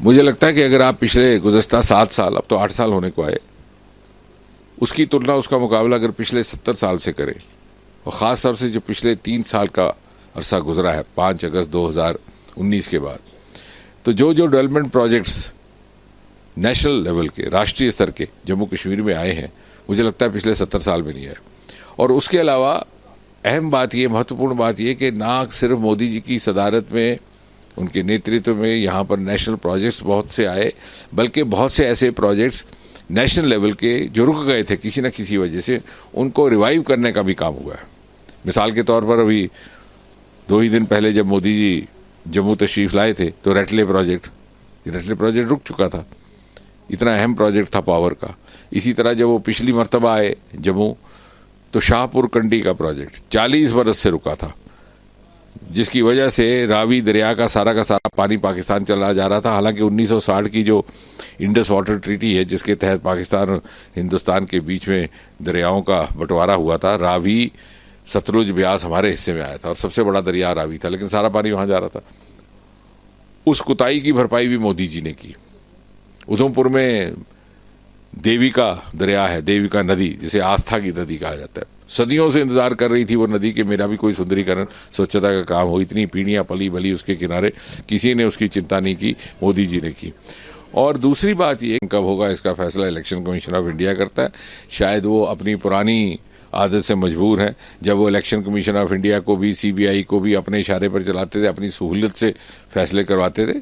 मुझे लगता है कि अगर आप पिछले गुज़श्ता 7 साल, अब तो 8 साल होने को आए, उसकी तुलना, उसका मुकाबला अगर पिछले 70 साल से करें, और ख़ास तौर से जो पिछले 3 साल का अरसा गुजरा है 5 अगस्त 2019 के बाद, तो जो डेवलपमेंट प्रोजेक्ट्स नेशनल लेवल के, राष्ट्रीय स्तर के जम्मू कश्मीर में आए हैं, मुझे लगता है पिछले 70 साल में नहीं आए। और उसके अलावा अहम बात ये, महत्वपूर्ण बात ये कि ना सिर्फ मोदी जी की सदारत में, उनके नेतृत्व में यहाँ पर नेशनल प्रोजेक्ट्स बहुत से आए, बल्कि बहुत से ऐसे प्रोजेक्ट्स नेशनल लेवल के जो रुक गए थे किसी न किसी वजह से, उनको रिवाइव करने का भी काम हुआ है। मिसाल के तौर पर अभी 2 ही दिन पहले जब मोदी जी जम्मू तशरीफ़ लाए थे तो रैटले प्रोजेक्ट रुक चुका था, इतना अहम प्रोजेक्ट था पावर का। इसी तरह जब वो पिछली मरतबा आए जम्मू, तो शाहपुर कंडी का प्रोजेक्ट 40 बरस से रुका था, जिसकी वजह से रावी दरिया का सारा पानी पाकिस्तान चला जा रहा था। हालांकि 1960 की जो इंडस वाटर ट्रीटी है, जिसके तहत पाकिस्तान और हिंदुस्तान के बीच में दरियाओं का बंटवारा हुआ था, रावी सतलुज ब्यास हमारे हिस्से में आया था और सबसे बड़ा दरिया रावी था, लेकिन सारा पानी वहाँ जा रहा था। उस कुताई की भरपाई भी मोदी जी ने की। उधमपुर में देविका दरिया है, देविका नदी, जिसे आस्था की नदी कहा जाता है, सदियों से इंतजार कर रही थी वो नदी कि मेरा भी कोई सुंदरीकरण, स्वच्छता का काम हो। इतनी पीढ़ियां पली बली उसके किनारे, किसी ने उसकी चिंता नहीं की, मोदी जी ने की। और दूसरी बात ये, कब होगा इसका फैसला इलेक्शन कमीशन ऑफ इंडिया करता है। शायद वो अपनी पुरानी आदत से मजबूर हैं। जब वो इलेक्शन कमीशन ऑफ इंडिया को भी, सीबीआई को भी अपने इशारे पर चलाते थे, अपनी सहूलियत से फैसले करवाते थे।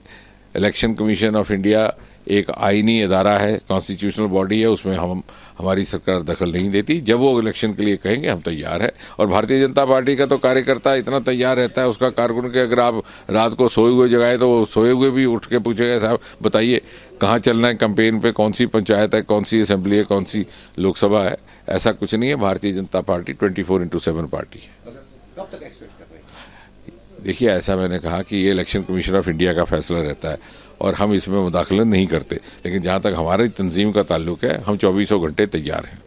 इलेक्शन कमीशन ऑफ इंडिया एक आईनी अदारा है, कॉन्स्टिट्यूशनल बॉडी है, उसमें हमारी सरकार दखल नहीं देती। जब वो इलेक्शन के लिए कहेंगे हम तैयार है। और भारतीय जनता पार्टी का तो कार्यकर्ता इतना तैयार रहता है, उसका कारकुन के अगर आप रात को सोए हुए जगाए तो वो सोए हुए भी उठ के पूछेगा, साहब बताइए कहाँ चलना है कैंपेन पे, कौन सी पंचायत है, कौन सी असेंबली है, कौन सी लोकसभा है। ऐसा कुछ नहीं है। भारतीय जनता पार्टी 24/7 पार्टी है। कब तक एक्सपेक्ट कर रहे हैं? देखिए, ऐसा मैंने कहा कि ये इलेक्शन कमीशन ऑफ इंडिया का फैसला रहता है और हम इसमें मुदाखलत नहीं करते, लेकिन जहाँ तक हमारी तंजीम का ताल्लुक है, हम 24 घंटे तैयार हैं।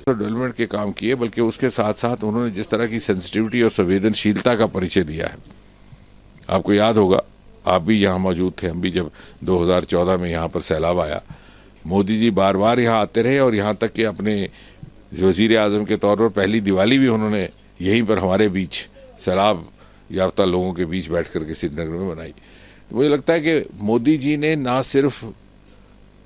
तो डेवलपमेंट के काम किए, बल्कि उसके साथ साथ उन्होंने जिस तरह की सेंसिटिविटी और संवेदनशीलता का परिचय दिया है। आपको याद होगा, आप भी यहाँ मौजूद थे, हम भी जब 2014 में यहाँ पर सैलाब आया, मोदी जी बार बार यहाँ आते रहे और यहाँ तक कि अपने वज़ीर आज़म के तौर पर पहली दिवाली भी उन्होंने यहीं पर हमारे बीच, सैलाब याफ्ता लोगों के बीच बैठ कर के श्रीनगर में बनाई। तो मुझे लगता है कि मोदी जी ने ना सिर्फ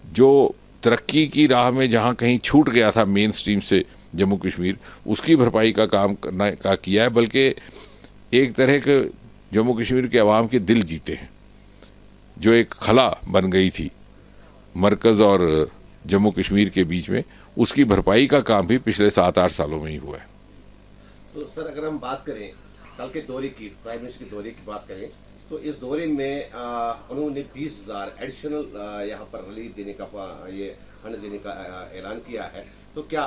जो तरक्की की राह में जहाँ कहीं छूट गया था मेन स्ट्रीम से जम्मू कश्मीर, उसकी भरपाई का काम करना का किया है, बल्कि एक तरह के जम्मू कश्मीर के अवाम के दिल जीते हैं। जो एक खला बन गई थी मरकज़ और जम्मू कश्मीर के बीच में, उसकी भरपाई का काम भी पिछले 7-8 सालों में ही हुआ है। तो सर, अगर हम बात करें कल के दौरे की, प्राइम मिनिस्टर के दौरे की बात करें, तो इस दौरे में उन्होंने 20,000 एडिशनल यहाँ पर रिलीफ देने का, ये फंड देने का ऐलान किया है। तो क्या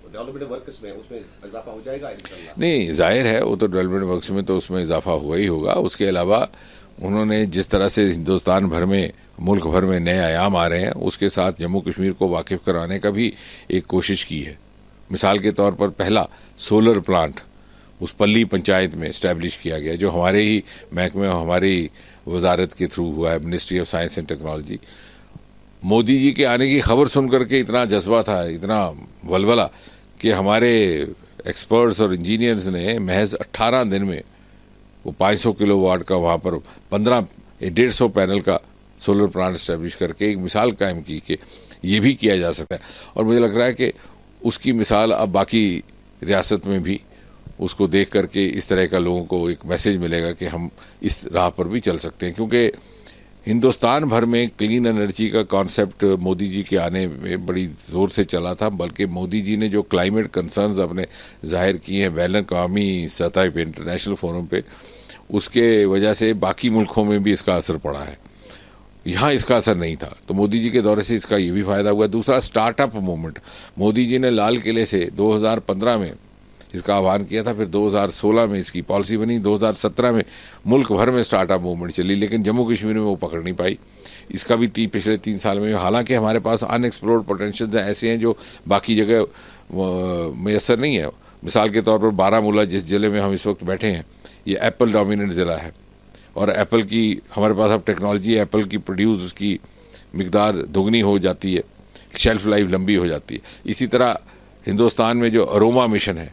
डेवलपमेंट वर्क्स में उसमें इजाफा हो जाएगा इंशाल्लाह? नहीं, जाहिर है वो तो डेवलपमेंट वर्क्स में तो उसमें इजाफा हुआ ही होगा। उसके अलावा उन्होंने जिस तरह से हिंदुस्तान भर में, मुल्क भर में नए आयाम आ रहे हैं, उसके साथ जम्मू कश्मीर को वाकिफ़ कराने का भी एक कोशिश की है। मिसाल के तौर पर पहला सोलर प्लांट उस पल्ली पंचायत में इस्टेब्लिश किया गया, जो हमारे ही महकमे, हमारी वजारत के थ्रू हुआ है, ministry of science and technology. Modi ji के आने की खबर सुन करके इतना जज्बा था, इतना वलवला, कि हमारे एक्सपर्ट्स और इंजीनियर्स ने महज 18 दिन में वो 500 किलोवाट का वहाँ पर 150 पैनल का सोलर प्लांट इस्टेब्लिश करके एक मिसाल कायम की कि ये भी किया जा सकता है। और मुझे लग रहा है कि उसकी मिसाल अब बाकी रियासत में भी उसको देख करके इस तरह का लोगों को एक मैसेज मिलेगा कि हम इस राह पर भी चल सकते हैं। क्योंकि हिंदुस्तान भर में क्लीन एनर्जी का कॉन्सेप्ट मोदी जी के आने में बड़ी ज़ोर से चला था, बल्कि मोदी जी ने जो क्लाइमेट कंसर्न्स अपने जाहिर किए हैं बैन अवी सतह पे, इंटरनेशनल फोरम पे, उसके वजह से बाकी मुल्कों में भी इसका असर पड़ा है। यहाँ इसका असर नहीं था, तो मोदी जी के दौरे से इसका ये भी फ़ायदा हुआ। दूसरा, स्टार्टअप मूवमेंट, मोदी जी ने लाल किले से 2015 में इसका आह्वान किया था, फिर 2016 में इसकी पॉलिसी बनी, 2017 में मुल्क भर में स्टार्टअप मूवमेंट चली, लेकिन जम्मू कश्मीर में वो पकड़ नहीं पाई। इसका भी पिछले 3 साल में, हालांकि हमारे पास अनएक्सप्लोर्ड पोटेंशियल ऐसे हैं जो बाकी जगह मैसर नहीं है। मिसाल के तौर पर बारामूला, जिस ज़िले में हम इस वक्त बैठे हैं, ये एप्पल डोमिनेंट ज़िला है और एप्पल की हमारे पास अब टेक्नोलॉजी है, एप्पल की प्रोड्यूस उसकी मिकदार दोगुनी हो जाती है, शेल्फ लाइफ लंबी हो जाती है। इसी तरह हिंदुस्तान में जो अरोमा मिशन है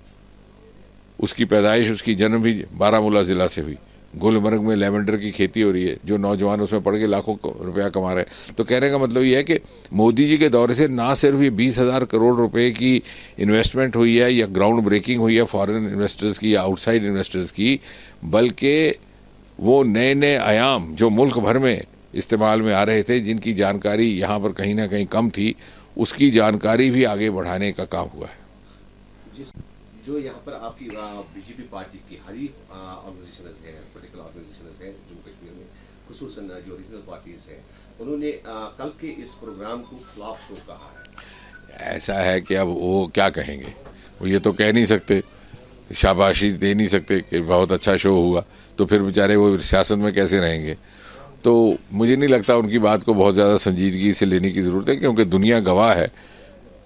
उसकी पैदाइश, उसकी जन्म भी बारामूला ज़िला से हुई। गुलमर्ग में लेवेंडर की खेती हो रही है, जो नौजवान उसमें पढ़ के लाखों रुपया कमा रहे हैं। तो कहने का मतलब ये है कि मोदी जी के दौरे से ना सिर्फ ये 20,000 करोड़ रुपए की इन्वेस्टमेंट हुई है या ग्राउंड ब्रेकिंग हुई है फॉरेन इन्वेस्टर्स की या आउटसाइड इन्वेस्टर्स की, बल्कि वो नए नए आयाम जो मुल्क भर में इस्तेमाल में आ रहे थे, जिनकी जानकारी यहाँ पर कहीं ना कहीं कम थी, उसकी जानकारी भी आगे बढ़ाने का काम हुआ है। जो यहाँ पर आपकी बीजेपी पार्टी की हरी ऑर्गेनाइजेशन है, पोलिटिकल ऑर्गेनाइजेशन है जम्मू कश्मीर में, खुसूसन जो रीजनल पार्टीज हैं, उन्होंने कल के इस प्रोग्राम को फ्लॉप शो कहा है। ऐसा है कि अब वो क्या कहेंगे, वो ये तो कह नहीं सकते, शाबाशी दे नहीं सकते कि बहुत अच्छा शो हुआ, तो फिर बेचारे वो सियासत में कैसे रहेंगे। तो मुझे नहीं लगता उनकी बात को बहुत ज़्यादा संजीदगी से लेने की ज़रूरत है, क्योंकि दुनिया गवाह है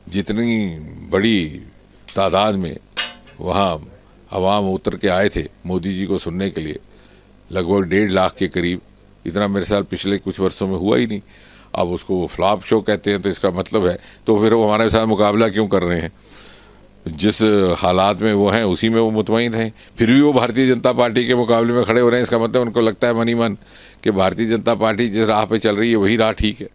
जितनी बड़ी तादाद में वहाँ अवाम उतर के आए थे मोदी जी को सुनने के लिए, लगभग 1.5 लाख के करीब। इतना मेरे साल पिछले कुछ वर्षों में हुआ ही नहीं। अब उसको वो फ्लॉप शो कहते हैं, तो इसका मतलब है तो फिर वो हमारे साथ मुकाबला क्यों कर रहे हैं? जिस हालात में वो हैं उसी में वो मुतमईन हैं, फिर भी वो भारतीय जनता पार्टी के मुकाबले में खड़े हो रहे हैं। इसका मतलब उनको लगता है मन ही मन कि भारतीय जनता पार्टी जिस राह पे चल रही है वही राह ठीक है।